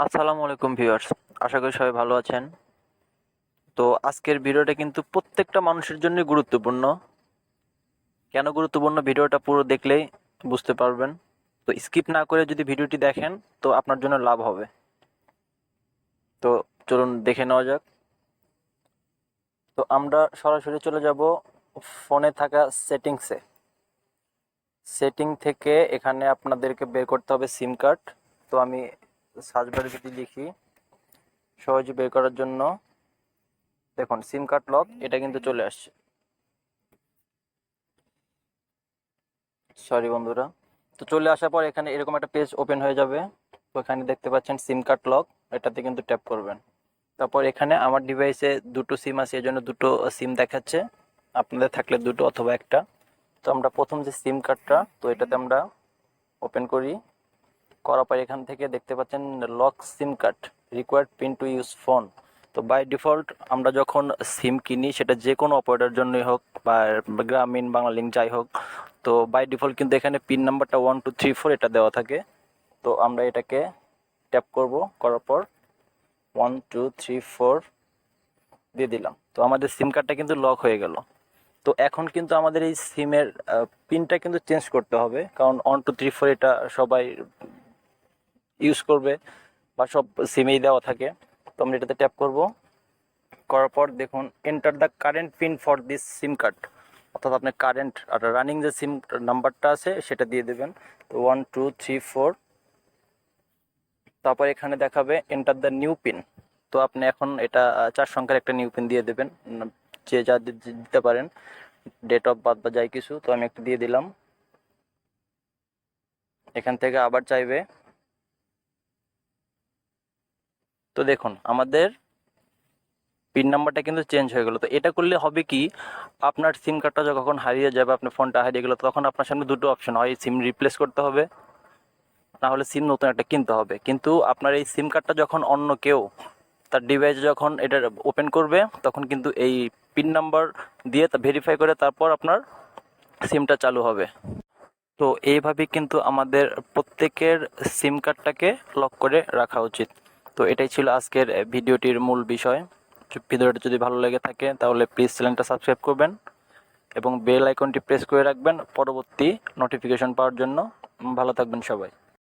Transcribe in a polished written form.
আসসালামু আলাইকুম ভিউয়ার্স, আশা করি সবাই ভালো আছেন। তো আজকের ভিডিওটা কিন্তু প্রত্যেকটা মানুষের জন্যই গুরুত্বপূর্ণ। কেন গুরুত্বপূর্ণ ভিডিওটা পুরো দেখলেই বুঝতে পারবেন। তো স্কিপ না করে যদি ভিডিওটি দেখেন তো আপনার জন্য লাভ হবে। তো চলুন দেখে নেওয়া যাক। তো আমরা সরাসরি চলে যাব ফোনে থাকা সেটিংসে। সেটিং থেকে এখানে আপনাদেরকে বের করতে হবে সিম কার্ড। তো আমি সার্চ বারে যদি লিখি সহজে বের করার জন্য, দেখুন সিম কার্ড লক এটা কিন্তু চলে আসছে। সরি বন্ধুরা। তো চলে আসার পর এখানে এরকম একটা পেজ ওপেন হয়ে যাবে। তো এখানে দেখতে পাচ্ছেন সিম কার্ড লক, এটাতে কিন্তু ট্যাপ করবেন। তারপর এখানে আমার ডিভাইসে দুটো সিম আছে, এই জন্য দুটো সিম দেখাচ্ছে, আপনাদের থাকলে দুটো অথবা একটা। তো আমরা প্রথম যে সিম কার্ডটা, তো এটাতে আমরা ওপেন করি। করার পর এখান থেকে দেখতে পাচ্ছেন lock SIM card required pin to use phone. তো বাই ডিফল্ট আমরা যখন সিম কিনি, সেটা যে কোনো অপারেটর জন্যই হোক বা গ্রামীণ বাংলালিংক যাই হোক, তো বাই ডিফল্ট কিন্তু এখানে পিন নাম্বারটা 1 2 3 4 এটা দেওয়া থাকে। তো আমরা এটাকে ট্যাপ করব, করার পর 1 2 3 4 দিয়ে দিলাম। তো আমাদের সিম কার্ডটা কিন্তু লক হয়ে গেল। তো এখন কিন্তু আমাদের এই সিমের পিনটা কিন্তু চেঞ্জ করতে হবে, কারণ 1 2 3 4 এটা সবাই ইউজ করবে বা সব সিমেই দেওয়া থাকে। তো আমরা এটাতে ট্যাপ করব, করার পর দেখুন enter the current pin for this SIM card, অর্থাৎ আপনার কারেন্ট আর রানিং যে সিম নাম্বারটা আছে সেটা দিয়ে দেবেন। তো 1 2 3 4, তারপর এখানে দেখাবে এন্টার দ্য নিউ পিন। তো আপনি এখন এটা 4 সংখ্যার একটা নিউ পিন দিয়ে দেবেন, যে যা দিতে পারেন, ডেট অফ বার্থ বা যাই কিছু। তো আমি একটা দিয়ে দিলাম। এখান থেকে আবার চাইবে। তো দেখুন আমাদের পিন নাম্বারটা কিন্তু চেঞ্জ হয়ে গেল। তো এটা করলে হবে কি, আপনার সিম কার্ডটা যখন হারিয়ে যাবে, আপনার ফোনটা হারিয়ে গেল, তখন আপনার সামনে দুটো অপশন, হয় সিম রিপ্লেস করতে হবে, না হলে সিম নতুন একটা কিনতে হবে। কিন্তু আপনার এই সিম কার্ডটা যখন অন্য কেউ তার ডিভাইসে যখন এটা ওপেন করবে, তখন কিন্তু এই পিন নাম্বার দিয়ে তা ভেরিফাই করে তারপর আপনার সিমটা চালু হবে। তো এইভাবেই কিন্তু আমাদের প্রত্যেকের সিম কার্ডটাকে লক করে রাখা উচিত। তো এটাই ছিল আজকের ভিডিওটির মূল বিষয়। ভিডিওটা যদি ভালো লেগে থাকে তাহলে প্লিজ চ্যানেলটা সাবস্ক্রাইব করবেন এবং বেল আইকনটি প্রেস করে রাখবেন পরবর্তী নোটিফিকেশন পাওয়ার জন্য। ভালো থাকবেন সবাই।